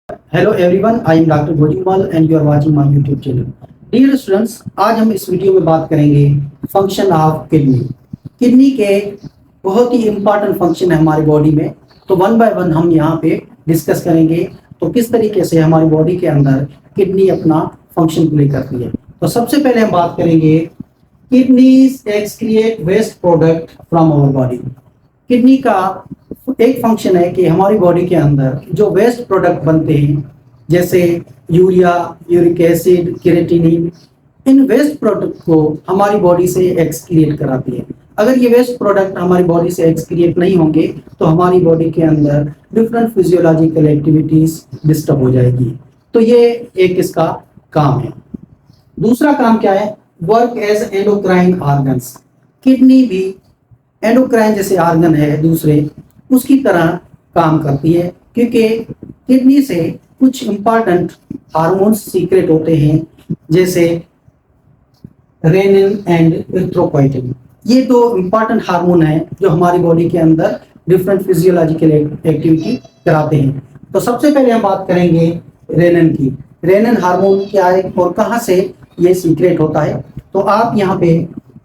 Hello everyone, I am Dr. Bojimwal and you are watching my YouTube channel. Dear students, आज हम इस video में बात करेंगे फंक्शन ऑफ किडनी। किडनी के बहुत ही इम्पॉर्टेंट फंक्शन है हमारी बॉडी में, तो वन बाय वन हम यहाँ पे डिस्कस करेंगे तो किस तरीके से हमारी बॉडी के अंदर किडनी अपना फंक्शन प्ले करती है। तो सबसे पहले हम बात करेंगे kidneys excrete waste product from our body. Kidney का एक फंक्शन है कि हमारी बॉडी के अंदर जो वेस्ट प्रोडक्ट बनते हैं जैसे यूरिया, यूरिक एसिड, केरेटिनिन, इन वेस्ट प्रोडक्ट को हमारी बॉडी से एक्सक्रिएट कराती है। अगर ये वेस्ट प्रोडक्ट हमारी बॉडी से एक्सक्रिएट नहीं होंगे तो हमारी बॉडी के अंदर डिफरेंट फिजियोलॉजिकल एक्टिविटीज डिस्टर्ब हो जाएगी। तो ये एक इसका काम है। दूसरा काम क्या है? Work as endocrine organs. Kidney भी एंडोक्राइन जैसे ऑर्गन है दूसरे, उसकी तरह काम करती है, क्योंकि किडनी से कुछ इंपॉर्टेंट हार्मोन्स सीक्रेट होते हैं जैसे रेनिन एंड इरिथ्रोपोइटिन। ये दो इंपॉर्टेंट हार्मोन हैं जो हमारी बॉडी के अंदर डिफरेंट फिजियोलॉजिकल एक्टिविटी कराते हैं। तो सबसे पहले हम बात करेंगे रेनिन की। रेनिन हार्मोन क्या है और कहाँ से ये सीक्रेट होता है? तो आप यहाँ पे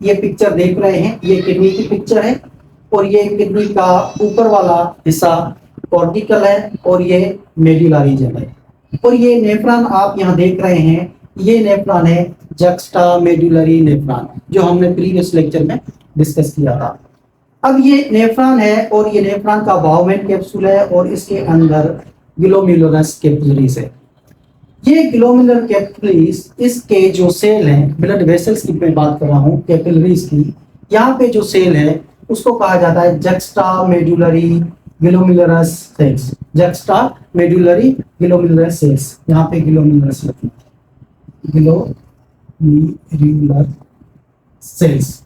ये पिक्चर देख रहे हैं, ये किडनी की पिक्चर है और ये किडनी का ऊपर वाला हिस्सा कॉर्टिकल है और ये मेडुला रीजन है। और ये नेफ्रॉन आप यहाँ देख रहे हैं, ये नेफ्रॉन है जक्स्टा मेडुलरी नेफ्रॉन, जो हमने प्रीवियस लेक्चर में डिस्कस किया था। अब ये नेफ्रॉन है और ये नेफ्रॉन का बाउमेंट कैप्सूल है और इसके अंदर ग्लोमेरुलस कैपिलरीज है। ये ग्लोमेरुलर कैपिलरीज, इसके जो सेल हैं, ब्लड वेसल्स की मैं बात कर रहा हूँ, कैपिलरीज की, यहाँ पे जो सेल है उसको कहा जाता है juxtamedullary glomerulus cells. Juxtamedullary glomerulus cells, यहाँ पे ग्लोमेरुलस लिखिए, ग्लोमेरुलर सेल्स।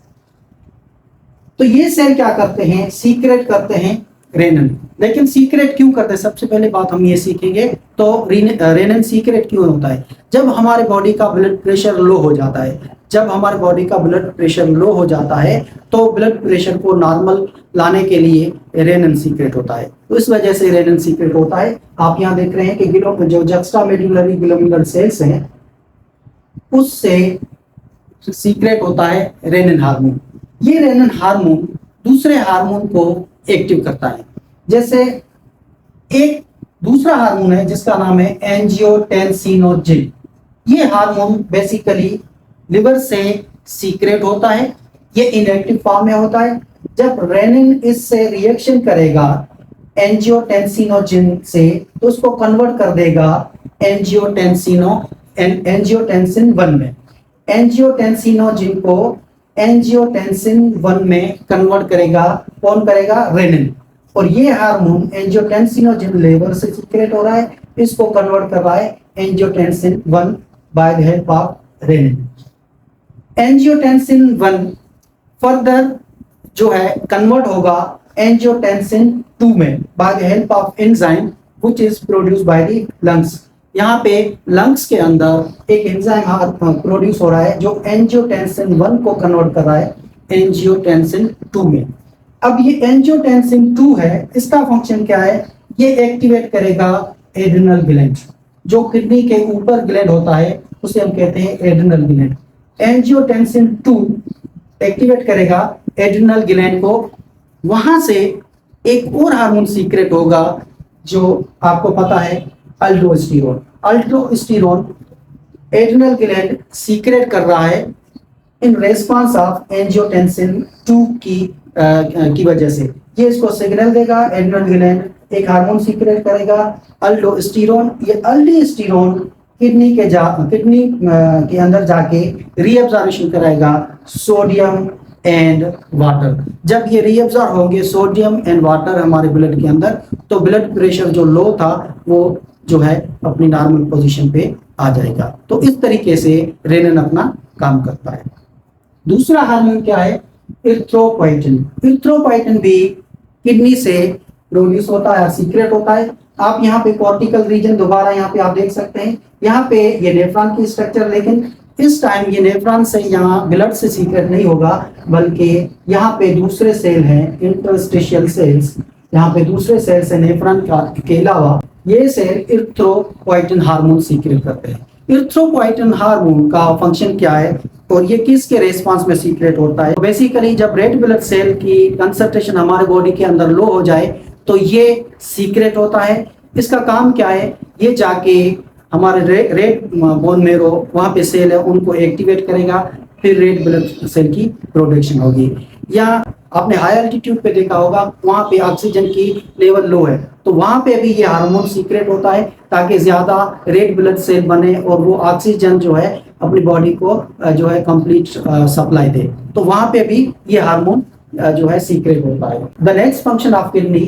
तो ये सेल क्या करते हैं? सीक्रेट करते हैं रेनिन। लेकिन सीक्रेट क्यों करते हैं, सबसे पहले बात हम ये सीखेंगे। तो रेनिन सीक्रेट क्यों होता है? जब हमारे बॉडी का ब्लड प्रेशर लो हो जाता है, जब हमारे बॉडी का ब्लड प्रेशर लो हो जाता है तो ब्लड प्रेशर को नॉर्मल लाने के लिए रेनिन सीक्रेट होता है। तो इस वजह से रेनिन सीक्रेट होता है। आप यहाँ देख रहे हैं कि जो जक्स्टा मेडुलरी ग्लोमेरुलर सेल्स हैं उससे सीक्रेट होता है रेनिन हार्मोन। ये रेनिन हार्मोन दूसरे हार्मोन को एक्टिव करता है। जैसे एक दूसरा हार्मोन है जिसका नाम है एंजियोटेंसिनोजिन। ये हार्मोन बेसिकली लिवर से सीक्रेट होता है, ये इनएक्टिव फॉर्म में होता है। जब रेनिन इससे रिएक्शन करेगा एंजियोटेंसिनोजिन से तो उसको कन्वर्ट कर देगा एंजियोटेंसिन 1 में। एंजियोटेंसिनोजिन को एंजियोटेंसिन 1 में कन्वर्ट करेगा, कौन करेगा? रेनिन। और ये हार्मोन एंजियोटेंसिनोजिन लिवर से सीक्रेट हो रहा है, इसको कन्वर्ट कर रहा है angiotensin 1 by the help of renin. Angiotensin 1 further जो है कन्वर्ट होगा एंजियोटेंसिन 2 में by the help of enzyme which is produced by the lungs. यहाँ पे लंग्स के अंदर एक एंजाइम प्रोड्यूस हो रहा है जो एंजियोटेंसिन 1 को कन्वर्ट कर रहा है एंजियोटेंसिन 2 में। अब ये एंजियोटेंसिन 2 है, इसका फंक्शन क्या है? ये एक्टिवेट करेगा एड्रिनल ग्लैंड। जो किडनी के ऊपर ग्लैंड होता है उसे हम कहते हैं एड्रिनल ग्लैंड। एंजियोटेंसिन 2 एक्टिवेट करेगा एड्रिनल ग्लैंड को। वहां से एक और हार्मोन सीक्रेट होगा जो आपको पता है, अल्डोस्टेरोन। अल्डोस्टेरोन एड्रिनल ग्लैंड सीक्रेट कर रहा है इन रेस्पॉन्स ऑफ एंजियोटेंसिन 2 की वजह से। ये इसको सिग्नल देगा, एड्रिनल ग्लैंड एक हार्मोन सीक्रेट करेगा अल्डोस्टेरोन। ये अल्डोस्टेरोन किडनी के अंदर जाके रीअब्जॉर्प्शन कराएगा सोडियम एंड वाटर। जब ये रीअब्जॉर्ब होंगे सोडियम एंड वाटर हमारे ब्लड के अंदर, तो ब्लड प्रेशर जो लो था वो जो है अपनी नॉर्मल पोजीशन पे आ जाएगा। तो इस तरीके से रेनिन अपना काम करता है। दूसरा हार्मोन क्या है? इरिथ्रोपोइटिन। इरिथ्रोपोइटिन भी किडनी से प्रोड्यूस होता है, सीक्रेट होता है। आप यहाँ पे कॉर्टिकल रीजन दोबारा यहाँ पे आप देख सकते हैं, यहाँ पे ये नेफ्रॉन की स्ट्रक्चर, लेकिन इस टाइम ये नेफ्रॉन से यहाँ ब्लड से सीक्रेट नहीं होगा, बल्कि यहाँ पे दूसरे सेल हैं इंटरस्टिशियल सेल्स, यहाँ पे दूसरे सेल से नेफ्रॉन के अलावा ये सेल इरिथ्रोपोइटिन हार्मोन सीक्रेट करते हैं। इरिथ्रोपोइटिन हार्मोन का फंक्शन क्या है और ये किसके रेस्पॉन्स में सीक्रेट होता है? बेसिकली जब रेड ब्लड सेल की कंसंट्रेशन हमारे बॉडी के अंदर लो हो जाए तो ये सीक्रेट होता है। इसका काम क्या है? ये जाके हमारे रेड बोन मेरो वहाँ पे सेल है उनको एक्टिवेट करेगा, फिर रेड ब्लड सेल की प्रोडक्शन होगी। या आपने हाई एल्टीट्यूड पे देखा होगा, वहाँ पे ऑक्सीजन की लेवल लो है तो वहाँ पे भी ये हार्मोन सीक्रेट होता है ताकि ज्यादा रेड ब्लड सेल बने और वो ऑक्सीजन जो है अपनी बॉडी को जो है कंप्लीट सप्लाई दे, तो वहाँ पे भी ये हार्मोन जो है सीक्रेट होता है। The next function of kidney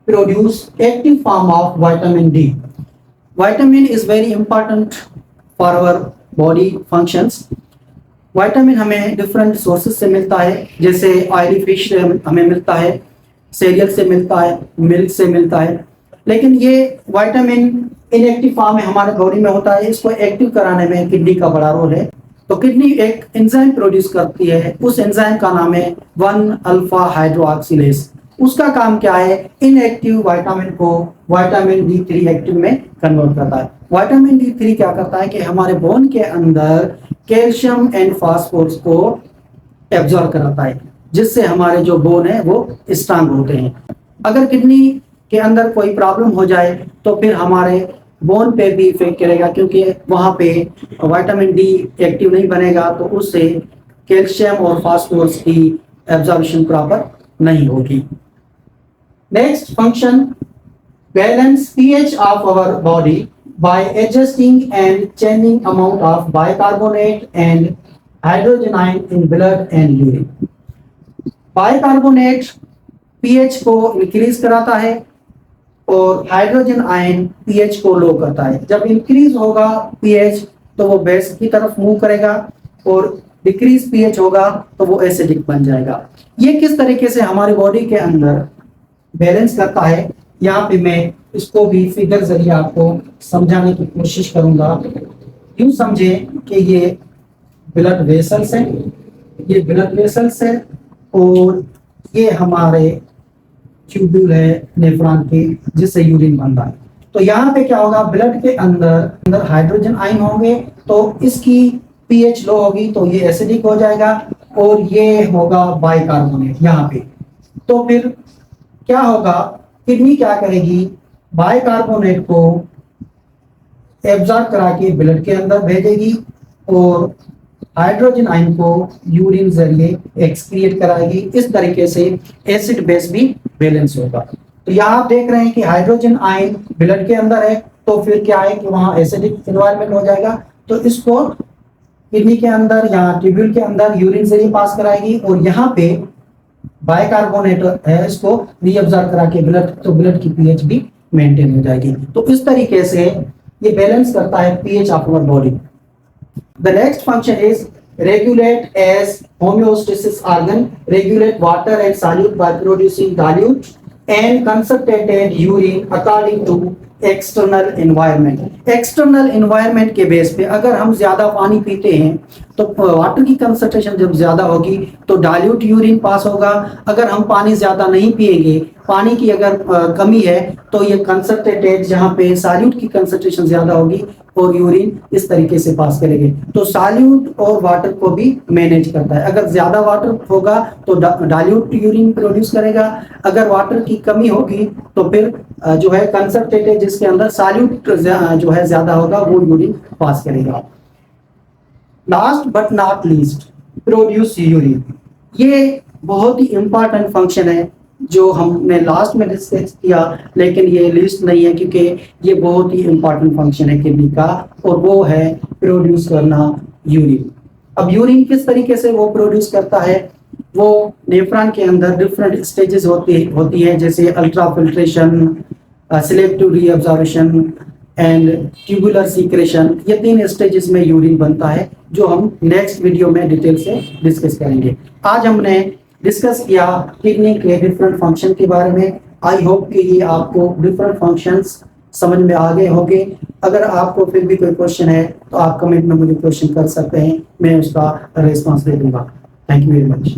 produce active form of vitamin D. Vitamin is very important for our body functions. Vitamin हमें डिफरेंट सोर्सेज से मिलता है, जैसे ऑयली फिश से हमें मिलता है, सीरियल से मिलता है, मिल्क से मिलता है। लेकिन ये विटामिन इनएक्टिव फॉर्म में हमारे बॉडी में होता है, इसको एक्टिव कराने में किडनी का बड़ा रोल है। तो किडनी एक एंजाइम प्रोड्यूस करती है, उस एंजाइम का नाम है 1-अल्फा हाइड्रोक्सिलेज। उसका काम क्या है? इनएक्टिव विटामिन को विटामिन D3 एक्टिव में कन्वर्ट करता है। विटामिन D3 क्या करता है कि हमारे बोन के अंदर कैल्शियम एंड फास्फोरस को एब्जॉर्ब कराता है, जिससे हमारे जो बोन है वो स्ट्रांग होते हैं। अगर किडनी के अंदर कोई प्रॉब्लम हो जाए तो फिर हमारे बोन पे भी इफेक्ट करेगा, क्योंकि वहां पे विटामिन डी एक्टिव नहीं बनेगा तो उससे कैल्शियम और फास्फोरस की एब्जॉर्प्शन प्रॉपर नहीं होगी। Next function, balance pH of our body by adjusting and changing amount of bicarbonate and hydrogen ion in blood and urine. Bicarbonate pH को इंक्रीज कराता है और हाइड्रोजन आयन पीएच को लो करता है। जब इंक्रीज होगा पीएच तो वो बेस की तरफ मूव करेगा और डिक्रीज पीएच होगा तो वो एसिडिक बन जाएगा। ये किस तरीके से हमारी बॉडी के अंदर बैलेंस करता है, यहाँ पे मैं इसको भी फिगर जरिए आपको समझाने की कोशिश करूंगा। यूं समझे कि ये ब्लड वेसल्स है, ये ब्लड वेसल्स है और ये हमारे ट्यूब्यूल है नेफ्रॉन के, जिससे यूरिन बनता है। तो यहाँ पे क्या होगा, ब्लड के अंदर हाइड्रोजन आयन होंगे तो इसकी पीएच लो होगी तो ये एसिडिक हो जाएगा और ये होगा बाइकार्बोनेट यहाँ पे। तो फिर क्या होगा, किडनी क्या करेगी, बाइकार्बोनेट को एब्जॉर्ब करा के ब्लड के अंदर भेजेगी और हाइड्रोजन आयन को यूरिन जरिए एक्सक्रिएट कराएगी। इस तरीके से एसिड बेस भी बैलेंस होगा। तो यहाँ आप देख रहे हैं कि हाइड्रोजन आयन ब्लड के अंदर है तो फिर क्या है कि वहाँ एसिडिक एनवायरनमेंट हो जाएगा, तो इसको किडनी के अंदर या ट्यूब्यूल के अंदर यूरिन जरिए पास कराएगी और यहाँ पे बाइकार्बोनेट है, इसको रीअब्जॉर्ब करा के ब्लड, तो ब्लड की पीएच भी मेंटेन हो जाएगी। तो इस तरीके से ये बैलेंस करता है pH of our body. The next function is regulate as homeostasis organ, regulate water and solute by producing dilute and concentrated urine according to external environment. External environment के बेस पे अगर हम ज्यादा पानी पीते हैं तो वाटर की कंसंट्रेशन जब ज्यादा होगी तो डाइल्यूट यूरिन पास होगा। अगर हम पानी ज्यादा नहीं पिएंगे, पानी की अगर कमी है तो ये कंसंट्रेटेड, जहाँ पे सॉल्यूट की कंसंट्रेशन ज्यादा होगी और यूरिन इस तरीके से पास करेंगे। तो सॉल्यूट और वाटर को भी मैनेज करता है। अगर ज्यादा वाटर होगा तो डाइल्यूट यूरिन प्रोड्यूस करेगा, अगर वाटर की कमी होगी तो फिर जो है कंसंट्रेटेड, जिसके अंदर सॉल्यूट जो है ज्यादा होगा, वो यूरिन पास करेगा। Last but not least, produce urine. ये बहुत ही इंपॉर्टेंट फंक्शन है जो हमने लास्ट में डिस्कस किया, लेकिन ये लिस्ट नहीं है क्योंकि ये बहुत ही इंपॉर्टेंट फंक्शन है किडनी का, और वो है प्रोड्यूस करना यूरिन। अब यूरिन किस तरीके से वो प्रोड्यूस करता है, वो नेफ्रॉन के अंदर डिफरेंट स्टेजेस होती है, जैसे ultra filtration, selective reabsorption and tubular secretion. ये 3 स्टेजेस में यूरिन बनता है, जो हम नेक्स्ट वीडियो में डिटेल से डिस्कस करेंगे। आज हमने डिस्कस किया किडनी के डिफरेंट फंक्शन के बारे में। आई होप कि ये आपको डिफरेंट फंक्शंस समझ में आ गए होंगे। अगर आपको फिर भी कोई क्वेश्चन है तो आप कमेंट में मुझे क्वेश्चन कर सकते हैं, मैं उसका रिस्पॉन्स दे दूंगा। Thank you very much.